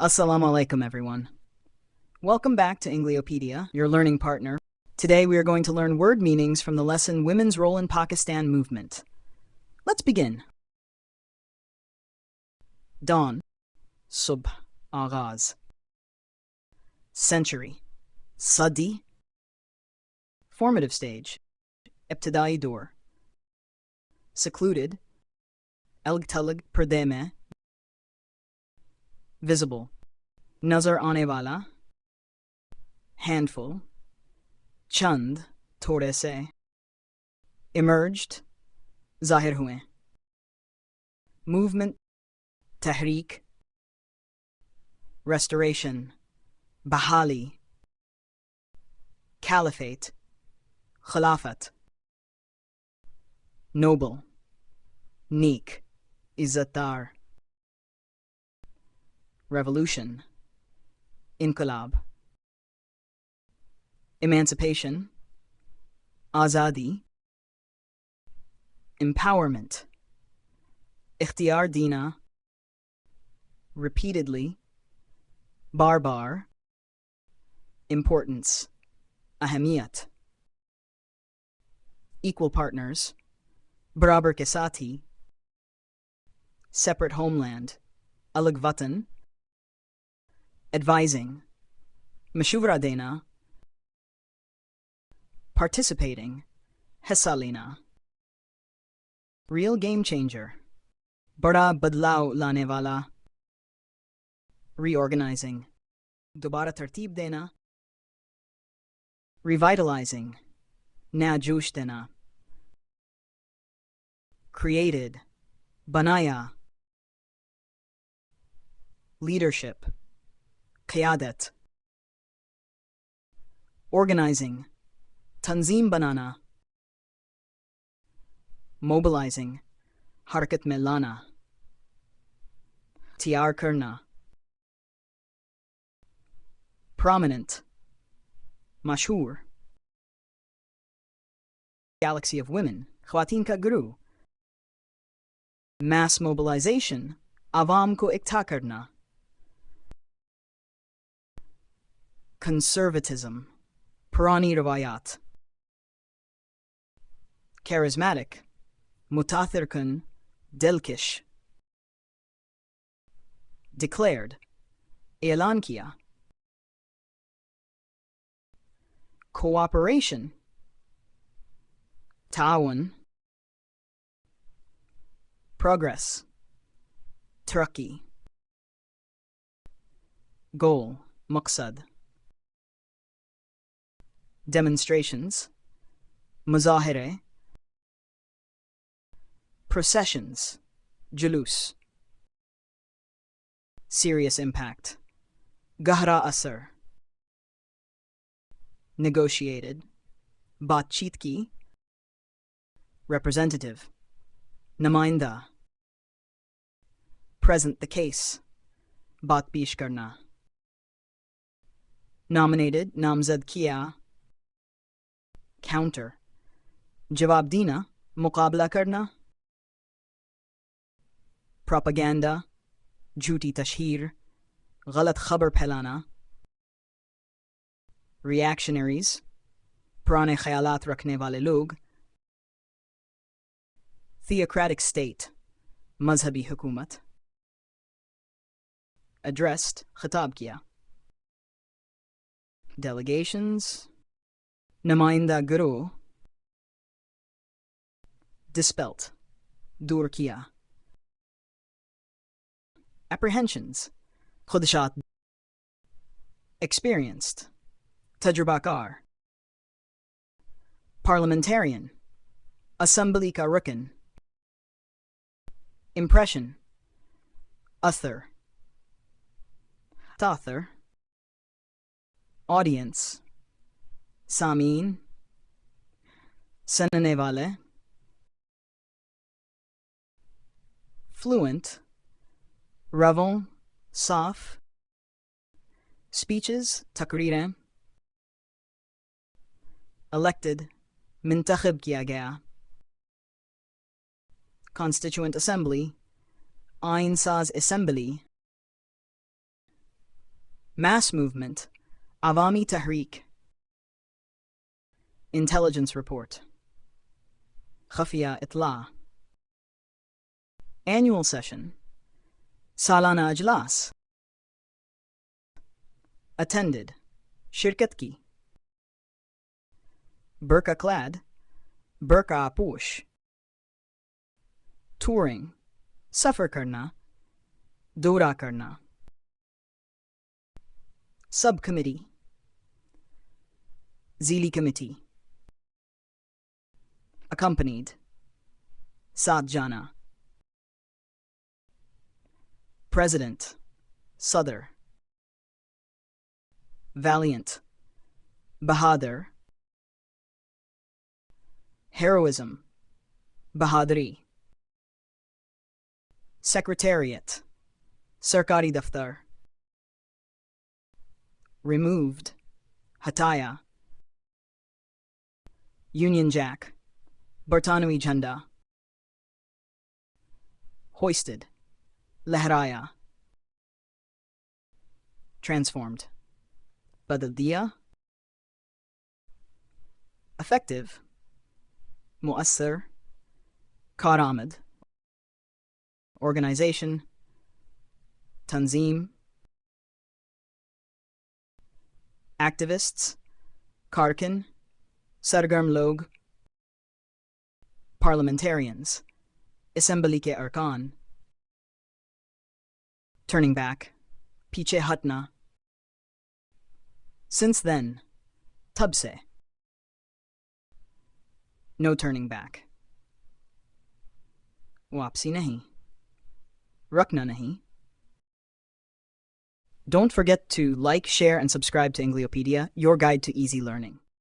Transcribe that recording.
Assalamu alaikum, everyone. Welcome back to Engliopedia, your learning partner. Today we are going to learn word meanings from the lesson Women's Role in Pakistan Movement. Let's begin. Dawn, subh, agaz. Century, sadi. Formative stage, ibtidai door. Secluded, elg talag perde mein. Visible, nazar aane wala. Handful, chand, thode se. Emerged, zahir hue. Movement, tahreek. Restoration, bahali. Caliphate, khilafat. Noble, neek, izzatdar. Revolution, inqilab. Emancipation, azadi. Empowerment, ikhtiyar dina. Repeatedly, bar. Importance, ahamiyat. Equal partners, barabar ke sathi. Separate homeland, alag watan. Advising, mashuvra dena. Participating, hissa. Real game changer, bada badlav lane wala. Reorganizing, dobara tartib dena. Revitalizing, naya josh dena. Created, banaya. Leadership, qiyadat. Organizing, tanzim banana. Mobilizing, harakat mein lana. Tiyar karna. Prominent, mashhur. Galaxy of women, khwateen ka guru. Mass mobilization, awam ko ikta karna. Conservatism, purani rawayat. Charismatic, mutathir kun, dilkish. Declared, elan kiya. Cooperation, ta'awun. Progress, taraqi. Goal, maqsad. Demonstrations, muzahire. Processions, julus. Serious impact, gahra asar. Negotiated, baatcheet ki. Representative, namainda. Present the case, baat pesh karna. Nominated, namzad kiya. Counter, jawab dina, muqabla karna. Propaganda, jhuti tashhir, ghalat khabar phailana. Reactionaries, purane khayalat rakhne wale log. Theocratic state, mazhabi hukumat. Addressed, khitab kiya. Delegations, namainda guru. Dispelt, dur kiya. Apprehensions, khudshat. Experienced, tajrubakar. Parliamentarian, assembly ka rukan. Impression, athar. Tathar. Audience, samin. Sanane wale. Fluent, ravon, saf. Speeches, takreerein. Elected, mintakhab kiya gaya. Constituent Assembly, Ain Saz Assembly. Mass movement, Awami Tahrik. Intelligence report, Khafiya Itla. Annual session, Salana Ajlas. Attended, Shirkat ki. Burqa clad, Burqa apush. Touring, Safar karna, Dora karna. Subcommittee, Zili committee. Accompanied, Saat jana. President, Sadr. Valiant, Bahadur. Heroism, Bahadri. Secretariat, Sarkari Daftar. Removed, Hataya. Union Jack, Bartanui Jhanda. Hoisted, Lehraya. Transformed, Badal Effective, Muassir, Karamad. Organization, Tanzim. Activists, Karkin, Sargarm Log. Parliamentarians, Assembly ke Arkan. Turning back, Piche Hatna. Since then, Tabse. No turning back. Wapsi nahi. Rukna nahi. Don't forget to like, share, and subscribe to Engliopedia, your guide to easy learning.